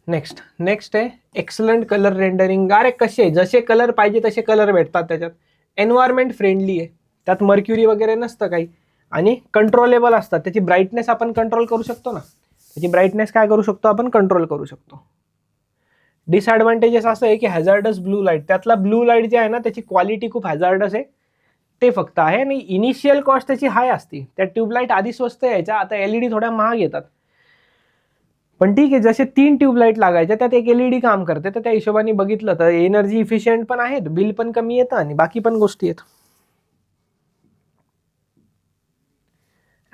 नेक्स्ट आहे एक्सलंट कलर रेंडरिंग. अरे कसे जसे कलर पाहिजे तसे कलर भेटतात त्याच्यात. एन्व्हायरमेंट फ्रेंडली आहे, त्यात मर्क्युरी वगैरे नसतं काही, आणि कंट्रोलेबल असतात. त्याची ब्राईटनेस आपण कंट्रोल करू शकतो ना, त्याची ब्राईटनेस काय करू शकतो आपण? कंट्रोल करू शकतो. डिसएडव्हान्टेजेस असं आहे की हॅझार्डस ब्लू लाईट, त्यातला ब्लू लाईट जे आहे ना त्याची क्वालिटी खूप हॅझार्डस आहे, ते फक्त आहे. आणि इनिशियल कॉस्ट त्याची हाय असते. त्या ट्यूबलाईट आधी स्वस्त यायच्या, आता एलईडी थोड्या महाग येतात. पण ठीक आहे, जसे 3 ट्यूबलाईट लागायच्या त्यात एक एलईडी काम करते, तर त्या हिशोबाने बघितलं तर एनर्जी इफिशियंट पण आहेत, बिल पण कमी येतं आणि बाकी पण गोष्टी आहेत.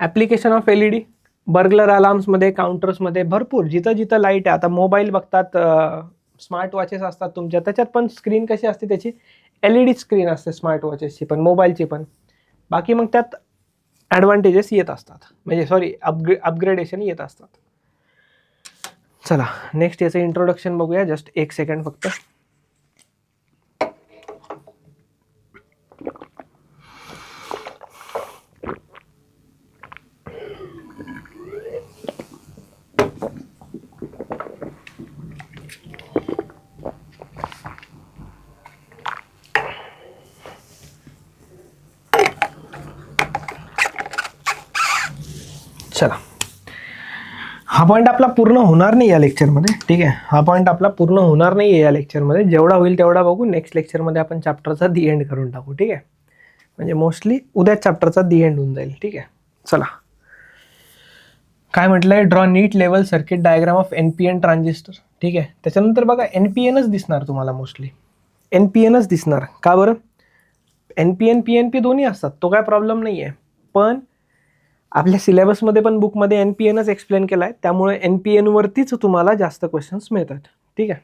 ॲप्लिकेशन ऑफ एलईडी बर्गलर अलार्म्समध्ये, काउंटर्समध्ये, भरपूर जिथं जिथं लाईट आहे. आता मोबाईल बघतात, स्मार्ट वॉचेस असतात तुमच्या, त्याच्यात पण स्क्रीन कशी असते त्याची? एलईडी स्क्रीन असते स्मार्ट वॉचेसची पण, मोबाईलची पण. बाकी मग त्यात ॲडव्हान्टेजेस येत असतात, म्हणजे सॉरी अपग्रेडेशन येत असतात. चला नेक्स्ट याचं इंट्रोडक्शन बघूया, जस्ट 1 सेकंड फक्त. चला, हा पॉईंट आपला पूर्ण होणार नाही या लेक्चरमध्ये. ठीक आहे, हा पॉईंट आपला पूर्ण होणार नाही आहे या लेक्चरमध्ये. जेवढा होईल तेवढा बघू. नेक्स्ट लेक्चरमध्ये आपण चॅप्टरचा दी एंड करून टाकू. ठीक आहे, म्हणजे मोस्टली उद्याच चॅप्टरचा दी एंड होऊन जाईल. ठीक आहे, चला काय म्हटलंय? Draw NEET level circuit diagram of NPN transistor. ठीक आहे, त्याच्यानंतर बघा NPNच दिसणार तुम्हाला, मोस्टली NPNच दिसणार. का बरं? NPN PNP दोन्ही असतात, तो काय प्रॉब्लेम नाही आहे. पण आपल्या सिलेबसमध्ये पण बुकमध्ये NPNच एक्सप्लेन केला आहे, त्यामुळे NPN वरतीच तुम्हाला जास्त क्वेश्चन्स मिळतात. ठीक आहे,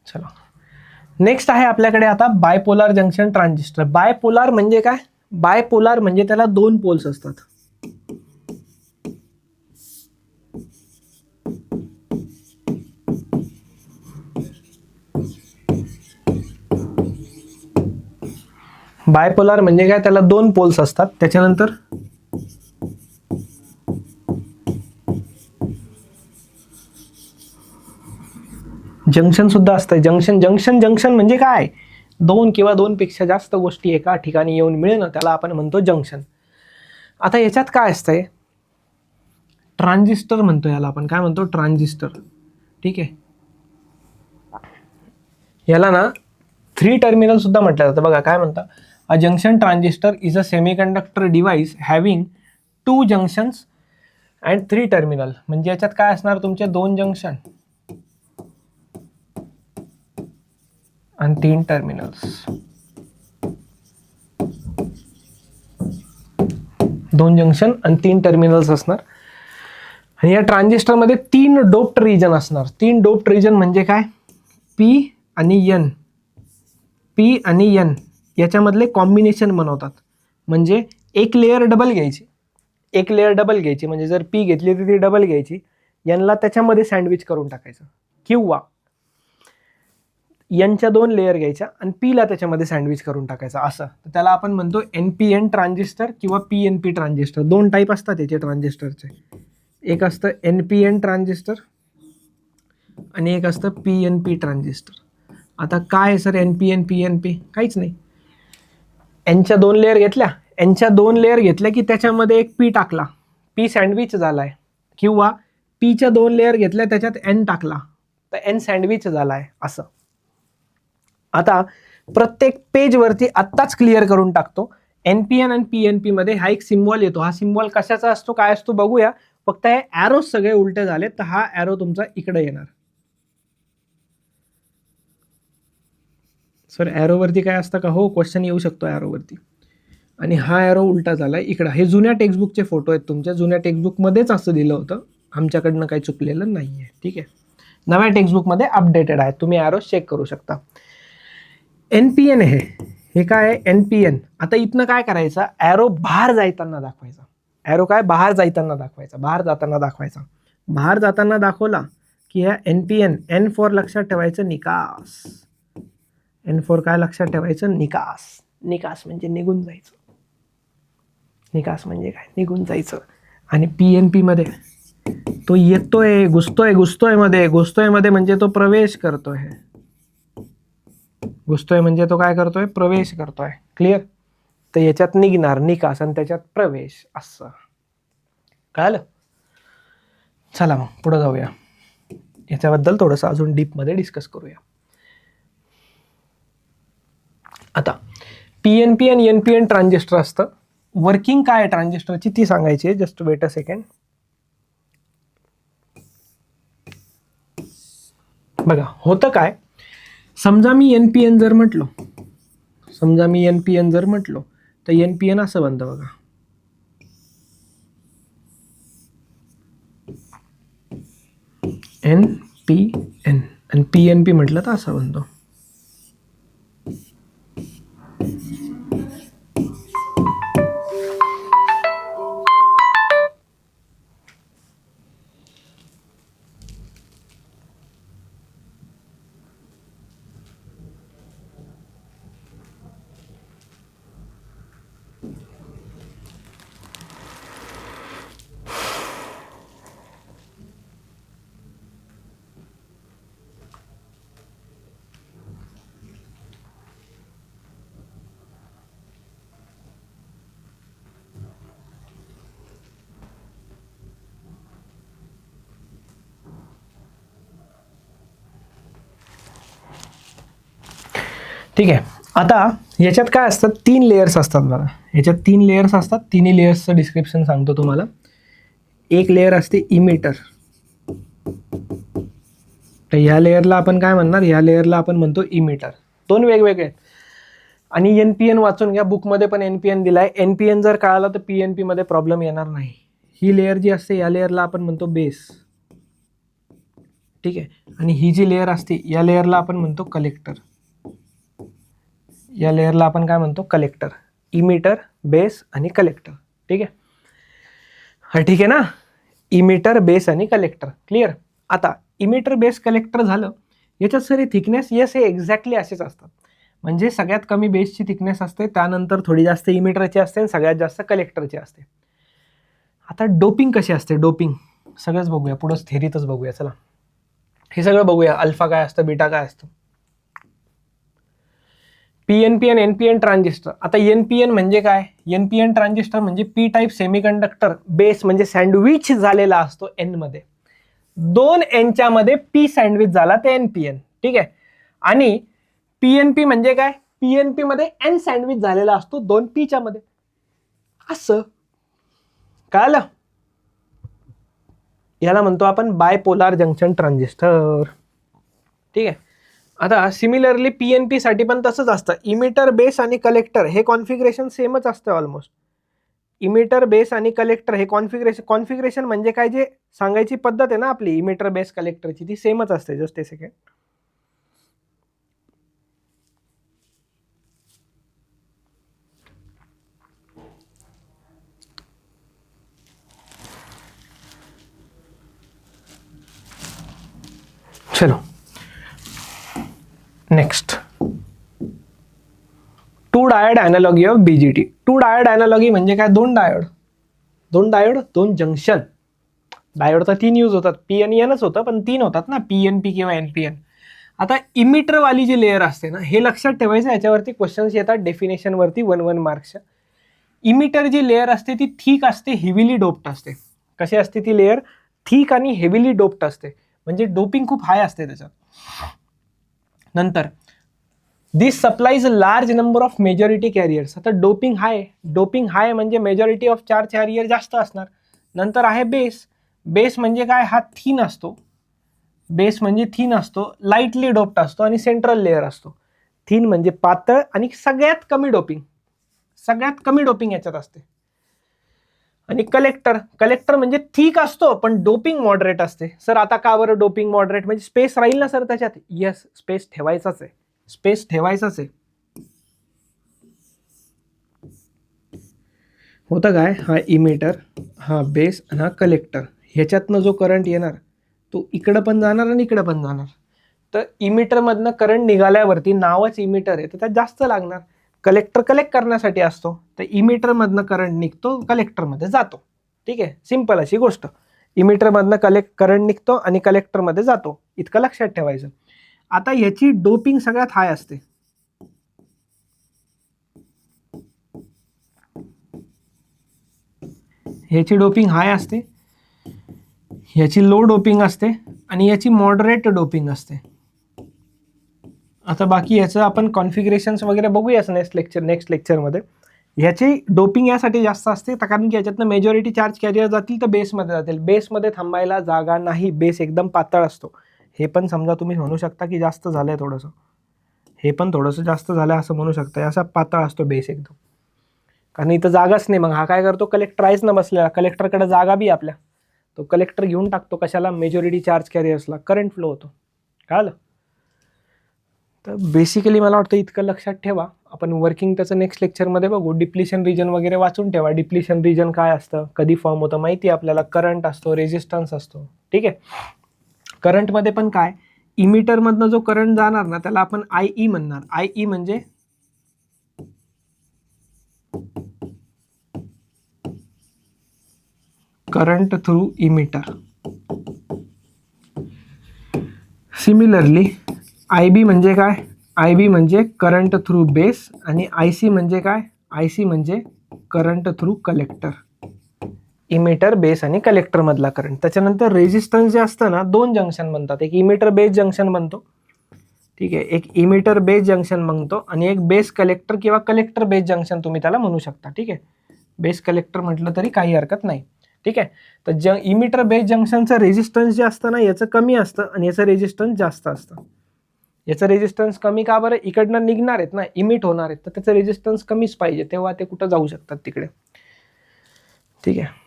चला नेक्स्ट आहे आपल्याकडे आता बायपोलार जंक्शन ट्रान्झिस्टर. बायपोलार म्हणजे काय? बायपोलार म्हणजे त्याला 2 पोल्स असतात. बायपोलार म्हणजे काय? त्याला 2 पोल्स असतात. त्याच्यानंतर जंक्शन सुद्धा असतं. जंक्शन म्हणजे काय? 2 किंवा 2 पेक्षा जास्त गोष्टी एका ठिकाणी येऊन मिळणं, त्याला आपण म्हणतो जंक्शन. आता याच्यात काय असतंय? ट्रान्झिस्टर म्हणतो याला आपण. काय म्हणतो? ट्रान्झिस्टर. ठीक आहे, याला ना 3 टर्मिनल सुद्धा म्हटलं जातं. बघा काय म्हणतात? अ junction transistor is a semiconductor device having 2 junctions and 3 terminal. म्हणजे याच्यात काय असणार? तुमचे 2 जंक्शन आणि 3 टर्मिनल्स. 2 जंक्शन आणि 3 टर्मिनल्स असणार. आणि या ट्रान्झिस्टरमध्ये 3 डोप्ड रिजन असणार. 3 डोप्ड रिजन म्हणजे काय? पी आणि एन, पी आणि एन याच्यामधले कॉम्बिनेशन बनवतात. म्हणजे एक लेअर डबल घ्यायची, एक लेअर डबल घ्यायची, म्हणजे जर पी घेतली तर ती डबल घ्यायची, एनला त्याच्यामध्ये सँडविच करून टाकायचं, किंवा एनच्या 2 लेअर घ्यायच्या आणि पीला त्याच्यामध्ये सँडविच करून टाकायचं असं. तर त्याला आपण म्हणतो NPN ट्रान्झिस्टर किंवा PNP ट्रान्झिस्टर. 2 टाईप असतात याचे ट्रान्झिस्टरचे. एक असतं NPN ट्रान्झिस्टर आणि एक असतं PNP ट्रान्झिस्टर. आता काय सर NPN PNP? काहीच नाही. एनच्या 2 लेअर घेतल्या, एनच्या 2 लेअर घेतल्या की त्याच्यामध्ये एक पी टाकला, पी सँडविच झालाय, किंवा पीच्या 2 लेअर घेतल्या त्याच्यात एन टाकला तर एन सँडविच झालाय असं. आता प्रत्येक पेजवरती आत्ताच क्लिअर करून टाकतो. NPN आणि PNP मध्ये हा एक सिम्बॉल येतो. हा सिम्बॉल कशाचा असतो, काय असतो बघूया. फक्त हे ॲरो सगळे उलटे झाले तर हा ॲरो तुमचा इकडे येणार. सर ॲरोवरती काय असतं का? हो, क्वेश्चन येऊ शकतो ॲरोवरती. आणि हा ॲरो उलटा झालाय इकडं. हे जुन्या टेक्स्टबुकचे फोटो आहेत तुमच्या. जुन्या टेक्स्टबुकमध्येच असं दिलं होतं, आमच्याकडनं काही चुकलेलं नाही आहे. ठीक आहे, नव्या टेक्स्टबुकमध्ये अपडेटेड आहे, तुम्ही ॲरो चेक करू शकता. NPN हे काय आहे? NPN. आता इथनं काय करायचं? ॲरो बाहेर जाताना दाखवायचा. ॲरो काय? बाहेर जाताना दाखवायचा, बाहेर जाताना दाखवायचा. बाहेर जाताना दाखवला की ह्या NPN, N4 लक्षात ठेवायचं, निकास. N4 काय लक्षात ठेवायचं? निकास. निकास म्हणजे निघून जायचं. निकास म्हणजे काय? निघून जायचं. आणि PNP मध्ये तो येतोय, घुसतोय मध्ये म्हणजे तो प्रवेश करतोय. घुसतोय म्हणजे तो काय करतोय? प्रवेश करतोय. क्लिअर? तर याच्यात निघणार निकास आणि त्याच्यात प्रवेश असं. कळलं? चला मग पुढे जाऊया, याच्याबद्दल थोडंसं अजून डीपमध्ये डिस्कस करूया. आता PNP आणि NPN ट्रान्झिस्टर असतं. वर्किंग काय आहे ट्रान्झिस्टरची ती सांगायची आहे. Just weight a second. बघा होतं काय, समजा मी NPN जर म्हटलो, तर NPN असं बनतं बघा. NPN आणि PNP म्हटलं तर असं बनतो. ठीक आहे. आता याच्यात काय असतात? 3 लेयर्स असतात बघा. याच्यात 3 लेयर्स असतात. तिन्ही लेयर्सचं डिस्क्रिप्शन सांगतो तुम्हाला. एक लेयर असते इमिटर. तर ह्या लेयरला आपण काय म्हणणार? ह्या लेयरला आपण म्हणतो इमिटर. 2 वेगवेगळे आहेत. आणि NPN वाचून घ्या, बुकमध्ये पण NPN दिलाय. NPN जर कळालं तर PNP मध्ये प्रॉब्लेम येणार नाही. ही लेयर जी असते या लेयरला आपण म्हणतो बेस. ठीक आहे. आणि ही जी लेयर असते या लेयरला आपण म्हणतो कलेक्टर. या लेयरला आपण काय म्हणतो? कलेक्टर. इमिटर, बेस आणि कलेक्टर. ठीक आहे. हा ठीक आहे ना? इमिटर, बेस आणि कलेक्टर. क्लिअर? आता इमिटर, बेस, कलेक्टर झालं. याच्यात सर थिकनेस, येस हे एक्झॅक्टली असेच असतात. म्हणजे सगळ्यात कमी बेसची थिकनेस असते, त्यानंतर थोडी जास्त इमिटरची असते आणि सगळ्यात जास्त कलेक्टरची असते. आता डोपिंग कशी असते? डोपिंग सगळंच बघूया, पुढंच थेरीतच बघूया. चला हे सगळं बघूया. अल्फा काय असतं, बीटा काय असतं. PNP आणि NPN ट्रान्झिस्टर. आता NPN म्हणजे काय? NPN ट्रान्झिस्टर म्हणजे पी टाईप सेमीकंडक्टर बेस, म्हणजे सँडविच झालेला असतो N मध्ये. 2 Nच्या मध्ये P सँडविच झाला ते NPN. ठीक आहे. आणि PNP म्हणजे काय? PNP मध्ये N सँडविच झालेला असतो 2 Pच्या मध्ये. असं कळलं? याला म्हणतो आपण बायपोलार जंक्शन ट्रान्झिस्टर. ठीक आहे. आता सिमिलरली PNP साठी पण तसंच असतं. इमिटर, बेस आणि कलेक्टर हे कॉन्फिगरेशन सेमच असतं ऑलमोस्ट. इमिटर बेस आणि कलेक्टर हे कॉन्फिगरेशन म्हणजे काय, जे सांगायची पद्धत आहे ना आपली इमिटर बेस कलेक्टरची, ती सेमच असते. Just a second. चलो next, two diode analogy of BJT. Two diode analogy म्हणजे काय, दोन डायोड दोन जंक्शन. डायोडचा 3 यूज होतात, पी एन एनच होतं पण 3 होतात ना, पी एन पी किंवा एन पी एन. आता इमिटर वाली जी लेअर असते ना, हे लक्षात ठेवायचं, याच्यावरती क्वेश्चन्स येतात डेफिनेशन वरती 1-1 मार्क्सच्या. इमिटर जी लेअर असते ती थिक असते, हेविली डोप्ड असते. कशी असते ती लेअर, थिक आणि हेविली डोप्ड असते, म्हणजे डोपिंग खूप हाय असते त्याच्यात. नंतर this supplies a large number of majority carriers. आता डोपिंग हाय म्हणजे मेजॉरिटी ऑफ चार्ज कॅरियर जास्त असणार. नंतर आहे बेस म्हणजे काय, हा थिन असतो. बेस म्हणजे थिन असतो, लाईटली डोप्ड असतो आणि सेंट्रल लेअर असतो. थिन म्हणजे पातळ आणि सगळ्यात कमी डोपिंग याच्यात असते. आणि कलेक्टर म्हणजे थिक असतो पण डोपिंग मॉडरेट असते. सर आता का बरं डोपिंग मॉडरेट, म्हणजे स्पेस राहील ना सर त्याच्यात. यस, स्पेस ठेवायचाच आहे. होतं काय, हा इमिटर, हा बेस आणि हा कलेक्टर, ह्याच्यातनं जो करंट येणार तो इकडं पण जाणार आणि इकडं पण जाणार. तर इमिटरमधनं करंट निघाल्यावरती, नावच इमिटर आहे तर त्यात जास्त लागणार. कलेक्टर कलेक्ट करण्यासाठी असतो, तर इमिटरमधनं करंट निघतो, कलेक्टरमध्ये जातो. ठीक आहे, सिंपल अशी गोष्ट. इमिटरमधनं करंट निघतो आणि कलेक्टरमध्ये जातो, इतकं लक्षात ठेवायचं. आता ह्याची डोपिंग सगळ्यात हाय असते. ह्याची डोपिंग हाय असते, ह्याची लो डोपिंग असते आणि याची मॉडरेट डोपिंग असते. आता बाकी याचं आपण कॉन्फिगरेशन्स वगैरे बघूयाच नेक्स्ट लेक्चरमध्ये. ह्याची डोपिंग यासाठी जास्त असते कारण की याच्यातनं मेजॉरिटी चार्ज कॅरियर जातील तर बेसमध्ये जातील. बेसमध्ये थांबायला जागा नाही, बेस एकदम पातळ असतो. हे पण समजा तुम्ही म्हणू शकता की जास्त झालंय थोडंसं, हे पण थोडंसं जास्त झालंय असं म्हणू शकता. असा पातळ असतो बेस एकदम, कारण इथं जागाच नाही. मग हा काय करतो, कलेक्टर आहेच ना बसलेला, कलेक्टरकडे जागा बी आपल्या, तो कलेक्टर घेऊन टाकतो कशाला, मेजॉरिटी चार्ज कॅरियर्सला करंट फ्लो होतो. कळलं? तर बेसिकली मला वाटतं इतकं लक्षात ठेवा. आपण वर्किंग त्याचं नेक्स्ट लेक्चरमध्ये बघू. डिप्लिशन रिजन वगैरे वाचून ठेवा. डिप्लिशन रिजन काय असतं, कधी फॉर्म होतं माहिती आहे आपल्याला, करंट असतो, रेजिस्टन्स असतो. ठीक आहे, करंटमध्ये पण काय, इमिटरमधनं जो करंट जाणार ना त्याला आपण IE म्हणणार. IE म्हणजे current through emitter. Similarly IB म्हणजे काय, IB म्हणजे करंट थ्रू बेस आणि IC म्हणजे काय, IC म्हणजे current through collector. Emitter base आणि कलेक्टर मधला करंट. त्याच्यानंतर रेजिस्टन्स जे असतं ना, 2 जंक्शन बनतात. एक इमिटर बेस जंक्शन बनतो, ठीक आहे, एक इमिटर बेस जंक्शन बनतो आणि एक बेस कलेक्टर किंवा कलेक्टर बेस जंक्शन तुम्ही त्याला म्हणू शकता. ठीक आहे, बेस कलेक्टर म्हटलं तरी काही हरकत नाही. ठीक आहे, तर इमिटर बेस जंक्शनचं रेजिस्टन्स जे असतं ना याचं कमी असतं आणि याचं रेजिस्टन्स जास्त असतं. याचं रेजिस्टन्स कमी का बरं, इकडनं निघणार आहेत ना, इमिट होणार आहेत, तर त्याचं रेजिस्टन्स कमीच पाहिजे, तेव्हा ते कुठं जाऊ शकतात तिकडे. ठीक आहे,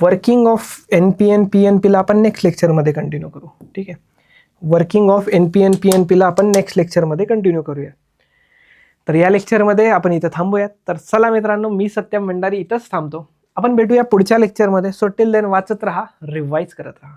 वर्किंग ऑफ NPN PNP ला आपण नेक्स्ट लेक्चरमध्ये कंटिन्यू करू. ठीक आहे, वर्किंग ऑफ NPN PNP ला आपण नेक्स्ट लेक्चरमध्ये कंटिन्यू करूया. तर या लेक्चरमध्ये आपण इथं थांबूयात. तर चला मित्रांनो, मी सत्यम भंडारी इथंच थांबतो. आपण भेटूया पुढच्या लेक्चरमध्ये. सो टिल देन वाचत राहा, रिवाइज करत राहा.